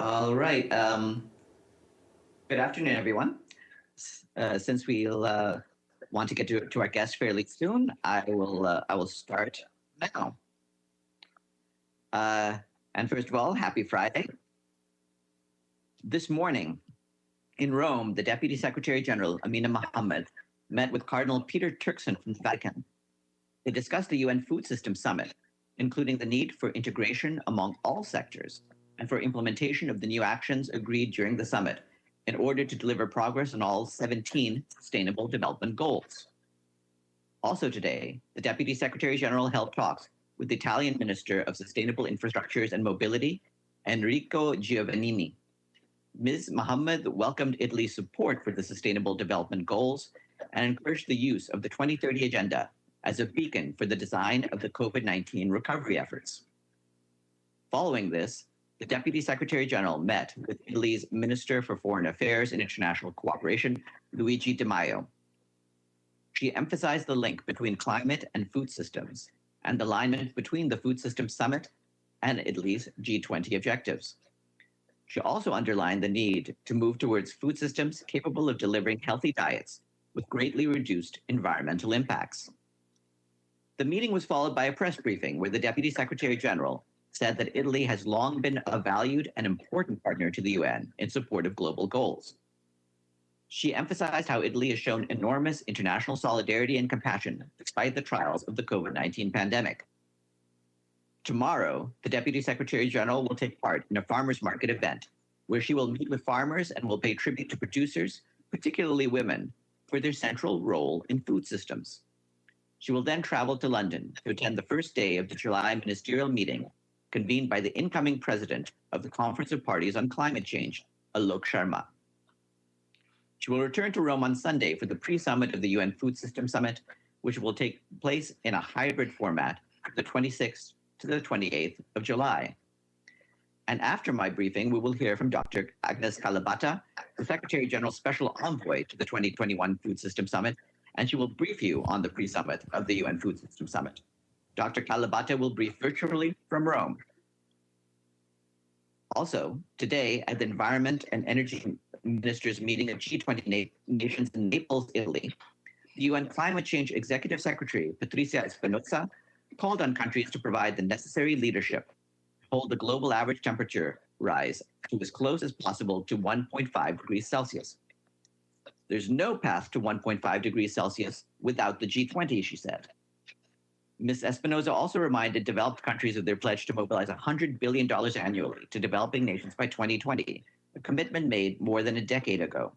All right. Good afternoon, everyone. Since we'll want to get to our guest fairly soon, I will start now. Uh, and first of all, happy Friday. This morning in Rome, the Deputy Secretary General Amina Mohammed met with Cardinal Peter Turkson from the Vatican. They discussed the UN Food System Summit, including the need for integration among all sectors and for implementation of the new actions agreed during the summit in order to deliver progress on all 17 Sustainable Development Goals. Also today, the Deputy Secretary General held talks with the Italian Minister of Sustainable Infrastructures and Mobility, Enrico Giovannini. Ms. Mohammed welcomed Italy's support for the Sustainable Development Goals and encouraged the use of the 2030 Agenda as a beacon for the design of the COVID-19 recovery efforts. Following this, the Deputy Secretary General met with Italy's Minister for Foreign Affairs and International Cooperation, Luigi Di Maio. She emphasized the link between climate and food systems and the alignment between the Food Systems Summit and Italy's G20 objectives. She also underlined the need to move towards food systems capable of delivering healthy diets with greatly reduced environmental impacts. The meeting was followed by a press briefing where the Deputy Secretary General said that Italy has long been a valued and important partner to the UN in support of global goals. She emphasized how Italy has shown enormous international solidarity and compassion despite the trials of the COVID-19 pandemic. Tomorrow, the Deputy Secretary General will take part in a farmers market event where she will meet with farmers and will pay tribute to producers, particularly women, for their central role in food systems. She will then travel to London to attend the first day of the July ministerial meeting convened by the incoming president of the Conference of Parties on Climate Change, Alok Sharma. She will return to Rome on Sunday for the pre-summit of the UN Food System Summit, which will take place in a hybrid format from the 26th to the 28th of July. And after my briefing, we will hear from Dr. Agnes Kalibata, the Secretary General's Special Envoy to the 2021 Food System Summit, and she will brief you on the pre-summit of the UN Food System Summit. Dr. Kalibata will brief virtually from Rome. Also, today at the Environment and Energy Ministers meeting of G20 nations in Naples, Italy, the UN Climate Change Executive Secretary, Patricia Espinosa, called on countries to provide the necessary leadership to hold the global average temperature rise to as close as possible to 1.5 degrees Celsius. There's no path to 1.5 degrees Celsius without the G20, she said. Ms. Espinosa also reminded developed countries of their pledge to mobilize $100 billion annually to developing nations by 2020, a commitment made more than a decade ago.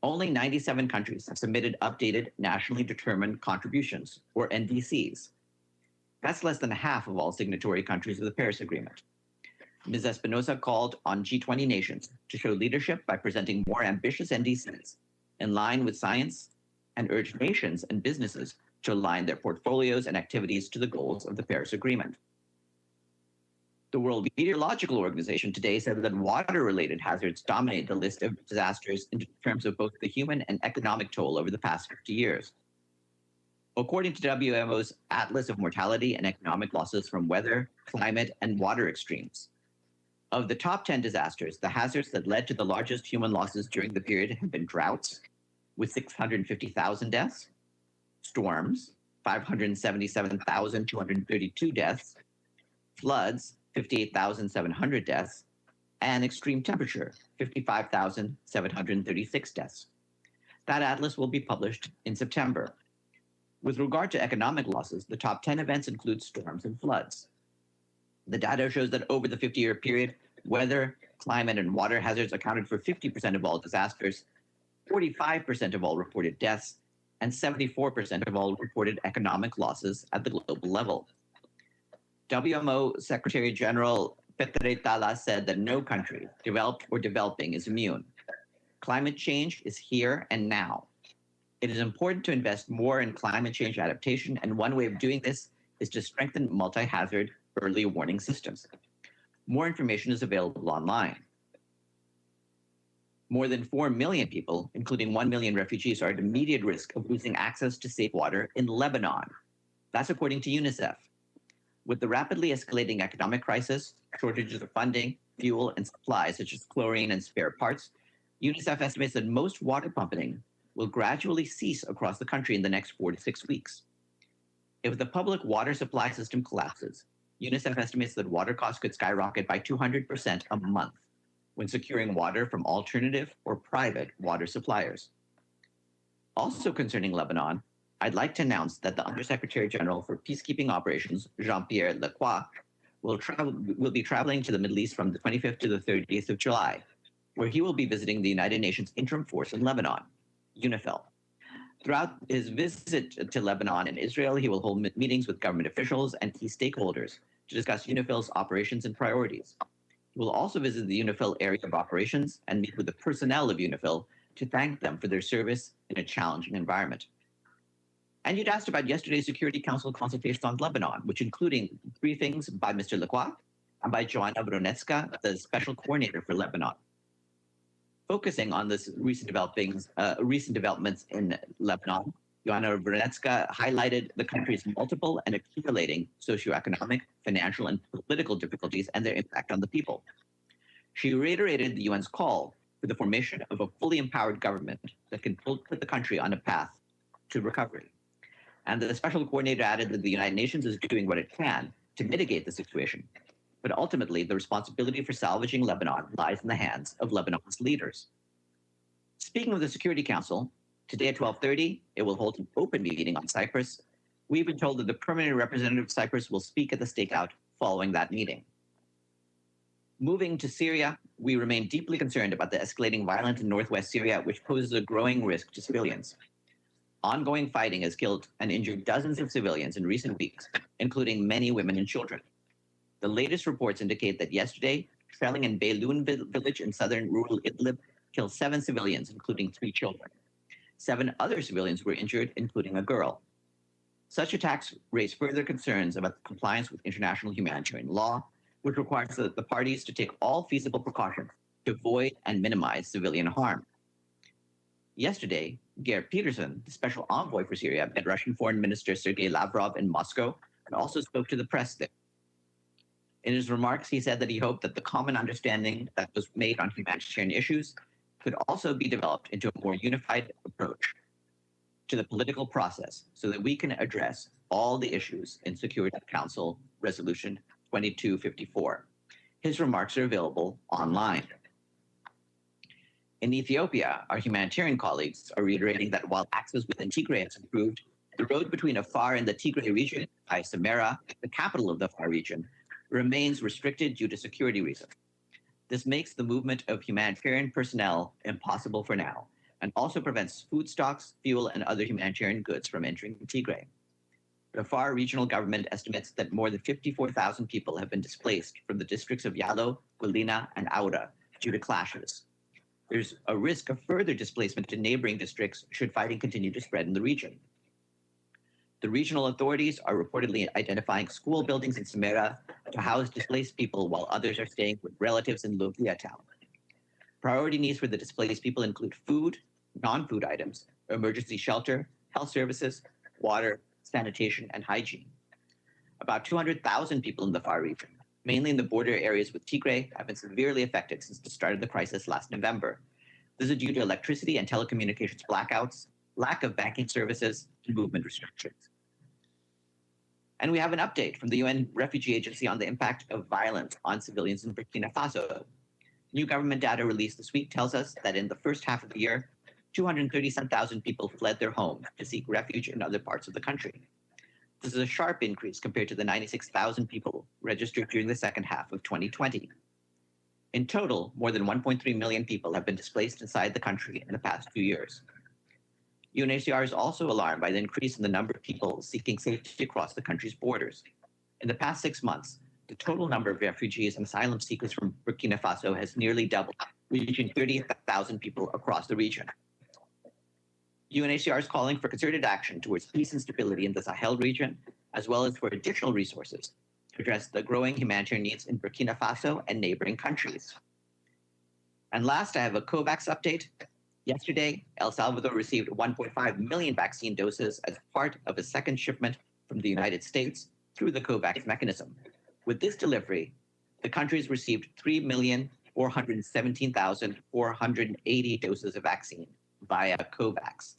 Only 97 countries have submitted updated nationally determined contributions, or NDCs. That's less than half of all signatory countries of the Paris Agreement. Ms. Espinosa called on G20 nations to show leadership by presenting more ambitious NDCs in line with science and urged nations and businesses to align their portfolios and activities to the goals of the Paris Agreement. The World Meteorological Organization today said that water-related hazards dominate the list of disasters in terms of both the human and economic toll over the past 50 years. According to WMO's Atlas of Mortality and Economic Losses from Weather, Climate, and Water Extremes, of the top 10 disasters, the hazards that led to the largest human losses during the period have been droughts, with 650,000 deaths, storms, 577,232 deaths, floods, 58,700 deaths, and extreme temperature, 55,736 deaths. That atlas will be published in September. With regard to economic losses, the top 10 events include storms and floods. The data shows that over the 50-year period, weather, climate, and water hazards accounted for 50% of all disasters, 45% of all reported deaths, and 74% of all reported economic losses at the global level. WMO Secretary General Petretala said that no country, developed or developing, is immune. Climate change is here and now. It is important to invest more in climate change adaptation, and one way of doing this is to strengthen multi-hazard early warning systems. More information is available online. More than 4 million people, including 1 million refugees, are at immediate risk of losing access to safe water in Lebanon. That's according to UNICEF. With the rapidly escalating economic crisis, shortages of funding, fuel, and supplies such as chlorine and spare parts, UNICEF estimates that most water pumping will gradually cease across the country in the next 4 to 6 weeks. If the public water supply system collapses, UNICEF estimates that water costs could skyrocket by 200% a month when securing water from alternative or private water suppliers. Also concerning Lebanon, I'd like to announce that the Undersecretary General for Peacekeeping Operations, Jean-Pierre Lacroix, will be traveling to the Middle East from the 25th to the 30th of July, where he will be visiting the United Nations Interim Force in Lebanon, UNIFIL. Throughout his visit to Lebanon and Israel, he will hold meetings with government officials and key stakeholders to discuss UNIFIL's operations and priorities. He will also visit the UNIFIL area of operations and meet with the personnel of UNIFIL to thank them for their service in a challenging environment. And you'd asked about yesterday's Security Council consultation on Lebanon, which including briefings by Mr. Lacroix and by Joanna Bronetska, the Special Coordinator for Lebanon. Focusing on this recent developments in Lebanon, Joanna Bronetska highlighted the country's multiple and accumulating socioeconomic, financial, and political difficulties and their impact on the people. She reiterated the UN's call for the formation of a fully empowered government that can put the country on a path to recovery. And the special coordinator added that the United Nations is doing what it can to mitigate the situation. But ultimately, the responsibility for salvaging Lebanon lies in the hands of Lebanon's leaders. Speaking of the Security Council, today at 12:30, it will hold an open meeting on Cyprus. We've been told that the permanent representative of Cyprus will speak at the stakeout following that meeting. Moving to Syria, we remain deeply concerned about the escalating violence in northwest Syria, which poses a growing risk to civilians. Ongoing fighting has killed and injured dozens of civilians in recent weeks, including many women and children. The latest reports indicate that yesterday, shelling in Beyloun village in southern rural Idlib killed 7 civilians, including 3 children. 7 other civilians were injured, including a girl. Such attacks raise further concerns about compliance with international humanitarian law, which requires the parties to take all feasible precautions to avoid and minimize civilian harm. Yesterday, Geir Peterson, the special envoy for Syria, met Russian Foreign Minister Sergei Lavrov in Moscow and also spoke to the press there. In his remarks, he said that he hoped that the common understanding that was made on humanitarian issues could also be developed into a more unified approach to the political process so that we can address all the issues in Security Council Resolution 2254. His remarks are available online. In Ethiopia, our humanitarian colleagues are reiterating that while access within Tigray has improved, the road between Afar and the Tigray region, by Samara, the capital of the Afar region, remains restricted due to security reasons. This makes the movement of humanitarian personnel impossible for now, and also prevents food stocks, fuel, and other humanitarian goods from entering Tigray. The Afar regional government estimates that more than 54,000 people have been displaced from the districts of Yalo, Gulina, and Aura due to clashes. There's a risk of further displacement to neighboring districts should fighting continue to spread in the region. The regional authorities are reportedly identifying school buildings in Samara to house displaced people while others are staying with relatives in Logia town. Priority needs for the displaced people include food, non-food items, emergency shelter, health services, water, sanitation, and hygiene. About 200,000 people in the Afar region, mainly in the border areas with Tigray, have been severely affected since the start of the crisis last November. This is due to electricity and telecommunications blackouts, lack of banking services, and movement restrictions. And we have an update from the UN Refugee Agency on the impact of violence on civilians in Burkina Faso. New government data released this week tells us that in the first half of the year, 237,000 people fled their homes to seek refuge in other parts of the country. This is a sharp increase compared to the 96,000 people registered during the second half of 2020. In total, more than 1.3 million people have been displaced inside the country in the past 2 years. UNHCR is also alarmed by the increase in the number of people seeking safety across the country's borders. In the past 6 months, the total number of refugees and asylum seekers from Burkina Faso has nearly doubled, reaching 30,000 people across the region. UNHCR is calling for concerted action towards peace and stability in the Sahel region, as well as for additional resources to address the growing humanitarian needs in Burkina Faso and neighboring countries. And last, I have a COVAX update. Yesterday, El Salvador received 1.5 million vaccine doses as part of a second shipment from the United States through the COVAX mechanism. With this delivery, the country's received 3,417,480 doses of vaccine via COVAX.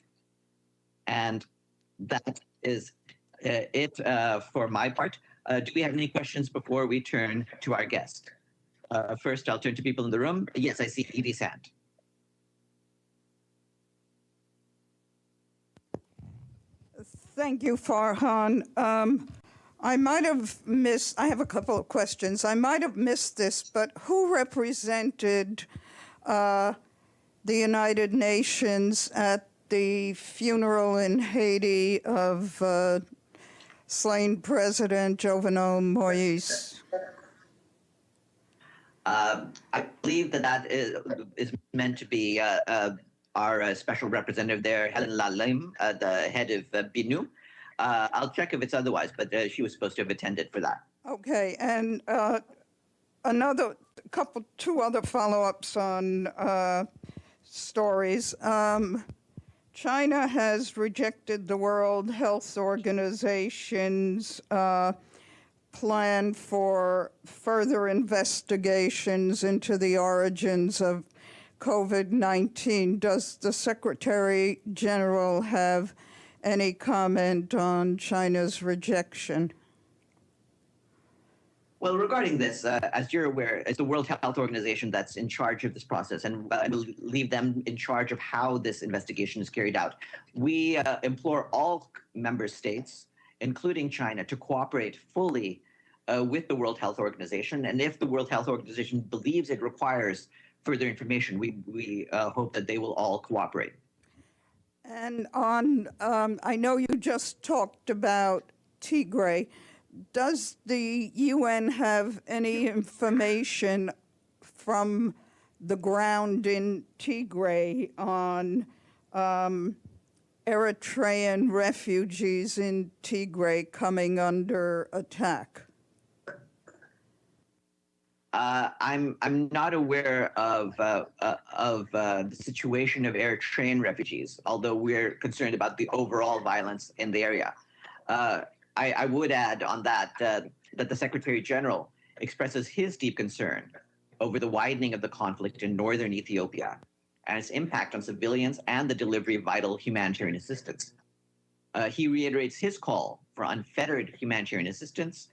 And that is it for my part. Do we have any questions before we turn to our guest? First, I'll turn to people in the room. Yes, I see Edie's hand. Thank you, Farhan. I might have missed, I have a couple of questions. I might have missed this, but who represented the United Nations at the funeral in Haiti of slain President Jovenel Moïse? I believe that is meant to be our special representative there, Helen Lalim, the head of BINU. I'll check if it's otherwise, but she was supposed to have attended for that. Okay, and two other follow-ups on stories. China has rejected the World Health Organization's plan for further investigations into the origins of COVID-19. Does the Secretary General have any comment on China's rejection? Well, regarding this, as you're aware, it's the World Health Organization that's in charge of this process, and I will leave them in charge of how this investigation is carried out. We implore all member states, including China, to cooperate fully with the World Health Organization. And if the World Health Organization believes it requires further information, we hope that they will all cooperate. And on, I know you just talked about Tigray. Does the UN have any information from the ground in Tigray on Eritrean refugees in Tigray coming under attack? I'm not aware of the situation of Eritrean refugees, although we're concerned about the overall violence in the area. I would add on that that the Secretary General expresses his deep concern over the widening of the conflict in northern Ethiopia and its impact on civilians and the delivery of vital humanitarian assistance. He reiterates his call for unfettered humanitarian assistance,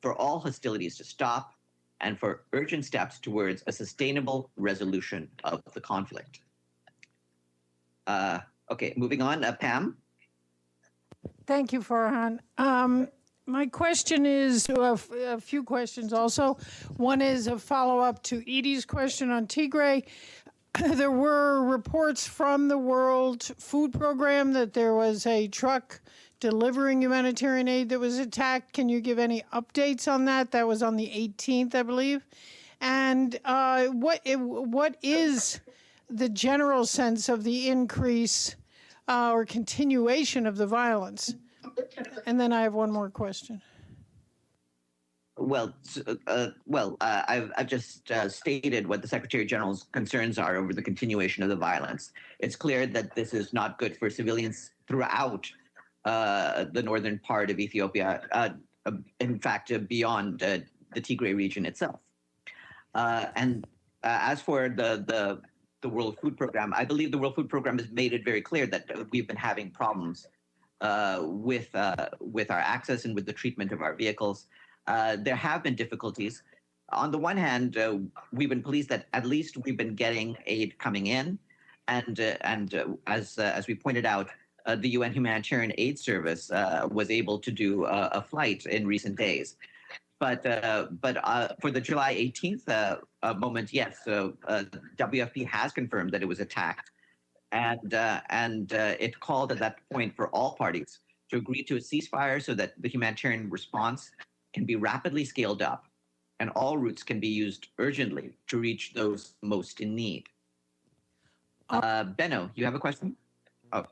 for all hostilities to stop, and for urgent steps towards a sustainable resolution of the conflict. Okay, moving on, Pam. Thank you, Farhan. My question is a few questions also. One is a follow-up to Edie's question on Tigray. There were reports from the World Food Program that there was a truck delivering humanitarian aid that was attacked. Can you give any updates on that? That was on the 18th, I believe. And what is the general sense of the increase or continuation of the violence? And then I have one more question. Well, I've just stated what the Secretary General's concerns are over the continuation of the violence. It's clear that this is not good for civilians throughout the northern part of Ethiopia, in fact, beyond the Tigray region itself. And as for the World Food Program, I believe the World Food Program has made it very clear that we've been having problems with our access and with the treatment of our vehicles. There have been difficulties. On the one hand, we've been pleased that at least we've been getting aid coming in, and as we pointed out, the UN Humanitarian Aid Service was able to do a flight in recent days. But for the July 18th moment, yes, WFP has confirmed that it was attacked, and it called at that point for all parties to agree to a ceasefire so that the humanitarian response can be rapidly scaled up and all routes can be used urgently to reach those most in need. Benno, you have a question? Oh,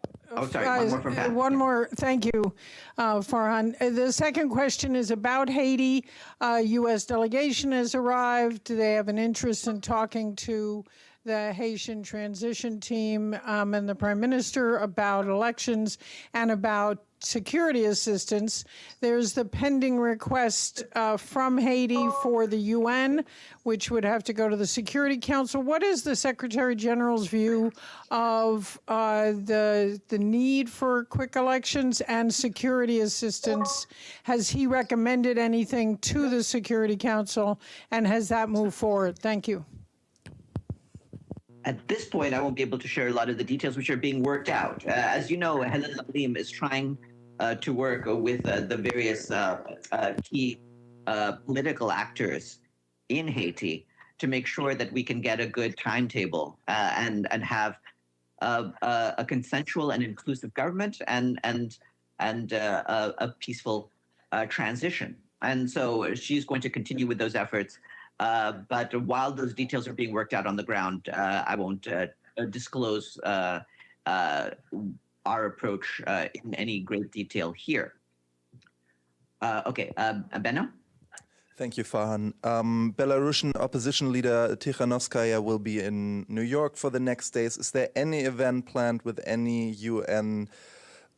sorry, one more from Pat. One more, thank you, Farhan. The second question is about Haiti. U.S. delegation has arrived. They have an interest in talking to the Haitian transition team and the Prime Minister about elections and about security assistance. There's the pending request from Haiti for the UN, which would have to go to the Security Council. What is the Secretary General's view of the need for quick elections and security assistance? Has he recommended anything to the Security Council, and has that moved forward? Thank you. At this point, I won't be able to share a lot of the details which are being worked out. As you know, Helen Lablim is trying to work with the various key political actors in Haiti to make sure that we can get a good timetable and have a consensual and inclusive government and a peaceful transition. And so she's going to continue with those efforts. But while those details are being worked out on the ground, I won't disclose our approach in any great detail here. Okay, Benno? Thank you, Farhan. Belarusian opposition leader Tikhanovskaya will be in New York for the next days. Is there any event planned with any UN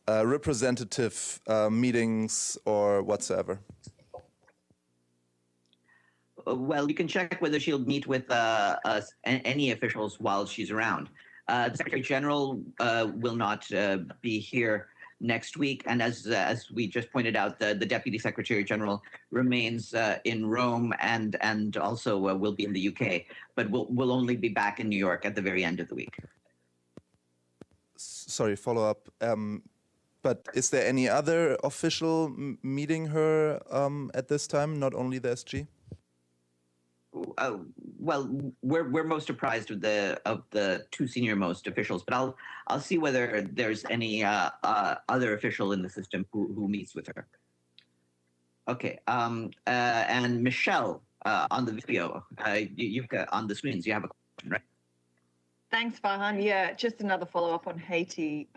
representative meetings or whatsoever? Well, you can check whether she'll meet with any officials while she's around. The Secretary General will not be here next week, and as we just pointed out, the Deputy Secretary General remains in Rome and also will be in the UK, but will only be back in New York at the very end of the week. Sorry, follow up. But is there any other official meeting her at this time, not only the SG? Well, we're most surprised of the two senior most officials, but I'll see whether there's any other official in the system who meets with her. Okay, and Michelle on the video, you've got on the screens. You have a question, right? Thanks, Farhan. Yeah, just another follow-up on Haiti.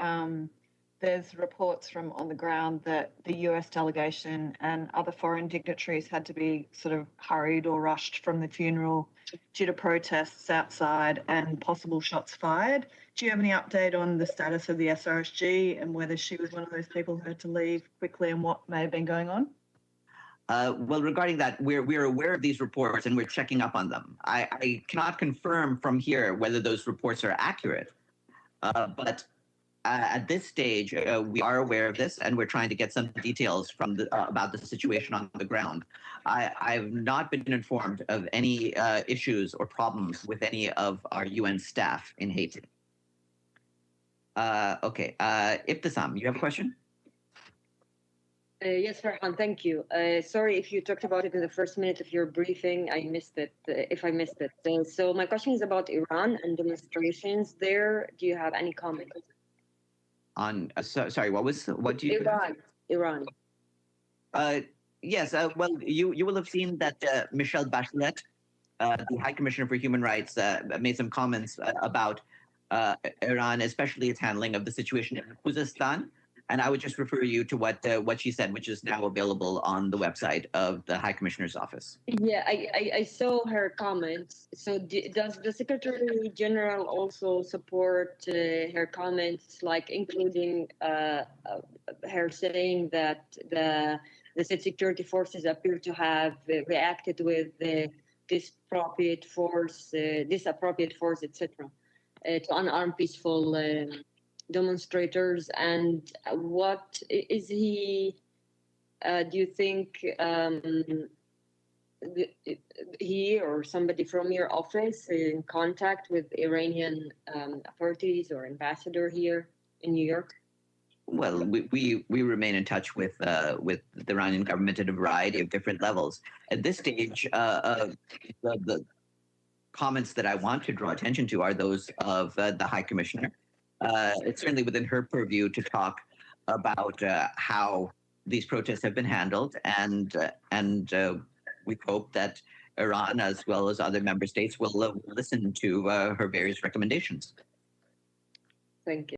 There's reports from on the ground that the US delegation and other foreign dignitaries had to be sort of hurried or rushed from the funeral due to protests outside and possible shots fired. Do you have any update on the status of the SRSG and whether she was one of those people who had to leave quickly and what may have been going on? Well, regarding that, we're aware of these reports and we're checking up on them. I cannot confirm from here whether those reports are accurate, but at this stage, we are aware of this, and we're trying to get some details from about the situation on the ground. I've not been informed of any issues or problems with any of our UN staff in Haiti. Okay, Ibtisam, you have a question? Yes, Farhan, thank you. Sorry if you talked about it in the first minute of your briefing. I missed it, if I missed it. So my question is about Iran and demonstrations there. Do you have any comments? On sorry, what do you? Iran. Yes. Well, you will have seen that Michelle Bachelet, the High Commissioner for Human Rights, made some comments about Iran, especially its handling of the situation in Khuzestan. And I would just refer you to what she said, which is now available on the website of the High Commissioner's office. Yeah, I saw her comments. So does the Secretary General also support her comments, like including her saying that the state security forces appear to have reacted with disappropriate force, etc., to unarmed peaceful demonstrators? And what is he, do you think he or somebody from your office in contact with Iranian authorities or ambassador here in New York? Well, we remain in touch with the Iranian government at a variety of different levels. At this stage, the comments that I want to draw attention to are those of the High Commissioner. It's certainly within her purview to talk about how these protests have been handled, and we hope that Iran, as well as other member states, will listen to her various recommendations. Thank you.